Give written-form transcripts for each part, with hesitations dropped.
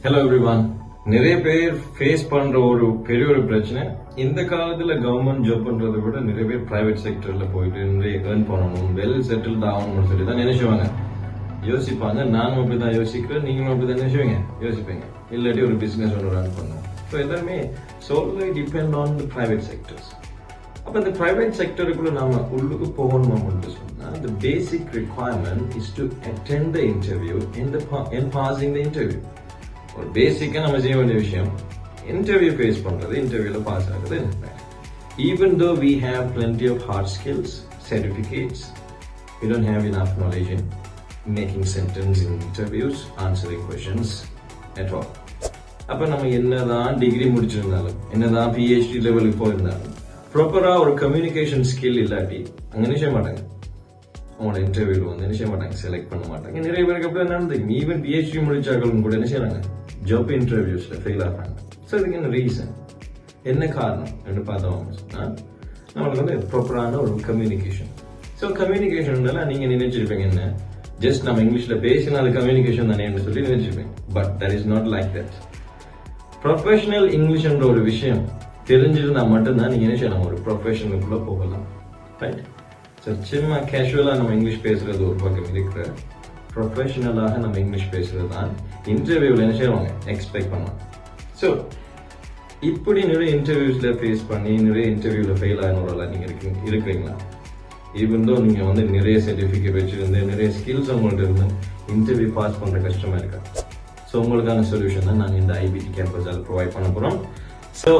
Hello everyone. நிறைய பேர் face பண்ற பெரிய ஒரு பிரச்சனை, இந்த காலத்துல கவர்மெண்ட் ஜாப் பண்றதை விட நிறைய பேர் பிரைவேட் செக்டர்ல போயிட்டு நிறைய ஏர்ன் பண்ணணும், வெல் செட்டில்ட் ஆகணும்னு சொல்லி தான் நினைச்சுவாங்க, யோசிப்பாங்க. நானும் அப்படிதான் யோசிக்கிறேன், நீங்களும் அப்படிதான் நினைச்சுவீங்க, யோசிப்பீங்க. இல்லாட்டி ஒரு பிசினஸ் ஒன்று ரன் பண்ணுவோம். ஸோ எல்லாருமே solely depend on the private sectors. அப்ப இந்த பிரைவேட் செக்டருக்குள்ள நாம உள்ளுக்கு போகணுமா மட்டும் சொன்னா, the basic requirement is to attend the interview and passing the interview. ஒரு பேசிக்கா நம்ம செய்ய வேண்டிய விஷயம், இன்டர்வியூ ஃபேஸ் பண்றது, இன்டர்வியூல பாஸ் ஆகுறது. Even though we have plenty of hard skills, certificates, we don't have enough knowledge in making sentence in interviews, answering questions at all. அப்ப நம்ம என்னதான் டிகிரி முடிச்சிருந்தாலும், என்னதான் PhD லெவலுக்கு போயிருந்தாலும், ப்ராப்பரா ஒரு கம்யூனிகேஷன் ஸ்கில் இல்லாட்டி அங்க நினைச்ச மாட்டாங்க, அவங்களோட இன்டர்வியூல வந்து நினைச்ச மாட்டாங்க, செலக்ட் பண்ண மாட்டாங்க. நிறைய பேருக்கு அப்படி நடந்துருக்கு. ஈவன் PhD முடிச்சாக்களும் கூட என்ன செய்யறாங்க, ஜாப் இன்டர்வியூஸ்ல ஃபெயில் ஆகிறாங்க. ஸோ இதுக்கு என்ன ரீசன், என்ன காரணம் என்று பார்த்தோம் சொன்னா, நம்மளுக்கு வந்து ப்ராப்பரான ஒரு கம்யூனிகேஷன். ஸோ கம்யூனிகேஷன்னால நீங்க நினைச்சிருப்பீங்க என்ன, ஜஸ்ட் நம்ம இங்கிலீஷ்ல பேசினா அது கம்யூனிகேஷன் தானே சொல்லி நினைச்சிருப்பீங்க. But that is not like that. Professional இங்கிலீஷ்ன்ற ஒரு விஷயம் தெரிஞ்சிருந்தா மட்டும்தான் நீங்க என்ன செய்யலாம், ஒரு ப்ரொஃபஷனுக்குள்ள போகலாம். ரைட்? ஸோ சும்மா கேஷுவலா நம்ம இங்கிலீஷ் பேசுறது ஒரு பக்கம் இருக்கிற, ப்ரொஃபஷனலாக நம்ம இங்கிலீஷ் பேசுறது தான் இன்டர்வியூல என்ன செய்வாங்க, எக்ஸ்பெக்ட் பண்ணலாம். ஸோ இப்படி நிறைய இன்டர்வியூஸ்ல ஃபேஸ் பண்ணி நிறைய இன்டர்வியூல ஃபெயில் ஆகினோட நீங்க இருக்கிறீங்களா? ஈவன் தோ நீங்க வந்து நிறைய சர்டிஃபிகேட் வச்சிருந்து, நிறைய ஸ்கில்ஸ் உங்கள்ட்ட இருந்து இன்டர்வியூ பாஸ் பண்ற கஷ்டமா இருக்கா? ஸோ உங்களுக்கான சொல்யூஷன் தான் நாங்கள் இந்த IBT கேம்பஸால ப்ரொவைட் பண்ண போறோம். ஸோ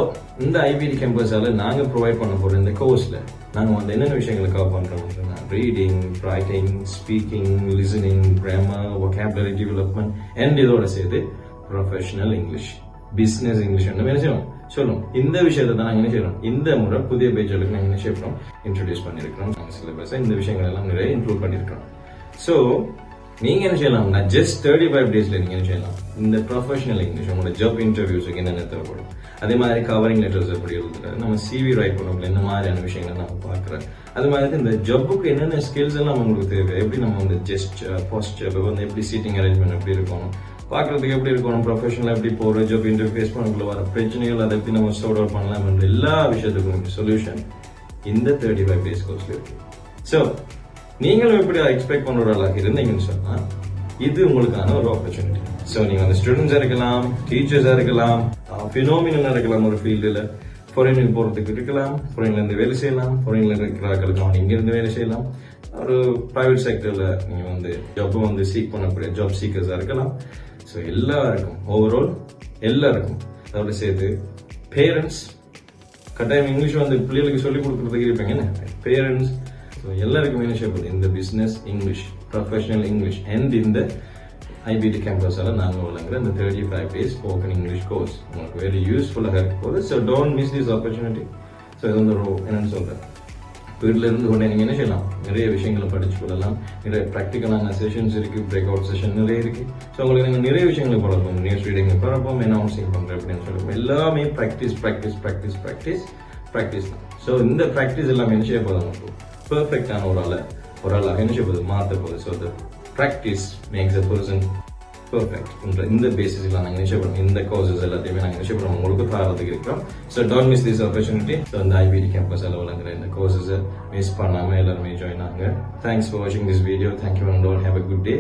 இந்த IBT கேம்பஸால நாங்கள் ப்ரொவைட் பண்ண போற இந்த கோர்ஸ்ல நாங்கள் வந்து என்னென்ன விஷயங்களை கவர் பண்றோம்னா, reading, writing, speaking, listening, grammar, vocabulary development and இதோட சேர்த்து ப்ரொஃபஷனல் இங்கிலீஷ், பிசினஸ் இங்கிலீஷ் என்ன செய்யணும் சொல்லும். இந்த விஷயத்தை தான் நாங்கள் என்ன செய்யறோம், இந்த முறை புதிய பேஜுகளுக்கு நாங்கள் என்ன செய்யறோம், இன்ட்ரோடியூஸ் பண்ணிருக்கிறோம். நாங்கள் சிலபஸ் இந்த விஷயங்கள் எல்லாம் நிறைய இன்க்ளூட் பண்ணிருக்கிறோம். ஸோ நீங்க என்ன செய்யலாம், ஜஸ்ட் 35 டேஸ்ல நீங்க என்ன செய்யலாம், இந்த ப்ரொஃபஷனல் இங்கிலீஷ் உங்களோட ஜாப் இன்டர்வியூஸுக்கு என்னென்ன தேவைப்படும், அதே மாதிரி கவரிங் லெட்டர்ஸ் எப்படி எழுதுறது, நம்ம CV ரைட் பண்ணணும், என்ன மாதிரியான விஷயங்கள் நம்ம பார்க்குறோம், அது மாதிரி இந்த ஜாப்புக்கு என்னென்ன ஸ்கில்ஸ் எல்லாம் உங்களுக்கு தேவை, எப்படி நம்ம வந்து ஜெஸ்டர், போஸ்டர் வந்து எப்படி சீட்டிங் அரேஞ்ச்மெண்ட் எப்படி இருக்கணும், பார்க்கறதுக்கு எப்படி இருக்கணும், ப்ரொஃபஷனல் எப்படி போகிற ஜாப் இன்டர்வியூ ஃபேஸ் பண்ணக்குள்ள வர பிரச்சனைகள் அதை எப்படி நம்ம சார்ட் அவுட் பண்ணலாம் என்ற எல்லா விஷயத்துக்கும் சொல்யூஷன் இந்த 35 டேஸ் கோர்ஸ்ல இருக்கு. ஸோ நீங்களும் இப்படி எக்ஸ்பெக்ட் பண்ணுறவர்களாக இருந்தீங்கன்னு சொன்னா இது உங்களுக்கான ஒரு ஆப்பர்ச்சுனிட்டி. ஸோ நீங்க வந்து ஸ்டூடெண்ட்ஸா இருக்கலாம், டீச்சர்ஸா இருக்கலாம், ஃபினோமினலா இருக்கலாம், ஒரு ஃபீல்டுல ஃபாரினுக்கு போறதுக்கு இருக்கலாம், ஃபாரின்ல இருந்து வேலை செய்யலாம், ஃபாரின்ல இருக்கிறார்களுக்கு இங்க இருந்து வேலை செய்யலாம், ஒரு பிரைவேட் செக்டர்ல நீங்க வந்து ஜாப் வந்து சீக் பண்ணக்கூடிய ஜாப் சீக்கர்ஸா இருக்கலாம். ஸோ எல்லாருக்கும் ஓவரால் எல்லாருக்கும், அதோட சேர்த்து பேரண்ட்ஸ், கட்டாயம் இங்கிலீஷ் வந்து பிள்ளைகளுக்கு சொல்லிக் கொடுக்கறதுக்கு இருப்பீங்க, பேரண்ட்ஸ். ஸோ எல்லாருக்குமே என்ன செய்யப்படுது, இந்த business English, professional English and இந்த IBT கேம்பஸால நாங்கள் வழங்குற இந்த 35 டேஸ் ஸ்போக்கன் இங்கிலீஷ் கோர்ஸ் உங்களுக்கு வெரி யூஸ்ஃபுல்லாக இருக்க போகுது. So don't miss this opportunity. So இது வந்து என்னன்னு சொல்றேன், வீட்டில் இருந்து கொண்டே நீங்கள் என்ன செய்யலாம், நிறைய விஷயங்களை படிச்சு கொள்ளலாம். நிறைய ப்ராக்டிக்கலான செஷன்ஸ் இருக்கு, பிரேக் அவுட் செஷன் நிறைய இருக்கு. ஸோ உங்களுக்கு நீங்கள் நிறைய விஷயங்களை பழப்போம், நியூஸ் ரீடிங் பழப்போம், அனௌன்சிங் பண்ணுறேன் அப்படின்னு சொல்லுவோம். எல்லாமே practice practice practice practice practice தான். ஸோ இந்த ப்ராக்டிஸ் எல்லாமே என்ன செய்ய போதும், பெர்ஃபெக்டான ஒரு ஆளாக என்ன செய்ய போகுது, மாற்ற போகுது. So the practice makes a person perfect. இந்த பேசிஸ்ல நாங்கள் நிச்சயம் இந்த கோர்சஸ் எல்லாத்தையுமே நாங்கள் நிச்சயம் உங்களுக்கு தரத்துக்கு இருக்கிறோம். So don't miss this opportunity. So இந்த IBT கேம்பஸ் வழங்குற இந்த கோர்சஸை மிஸ் பண்ணாம எல்லாருமே ஜாயின் ஆகுங்க. தேங்க்ஸ் ஃபார் வாட்சிங் this video. Thank you and all. Have a good day.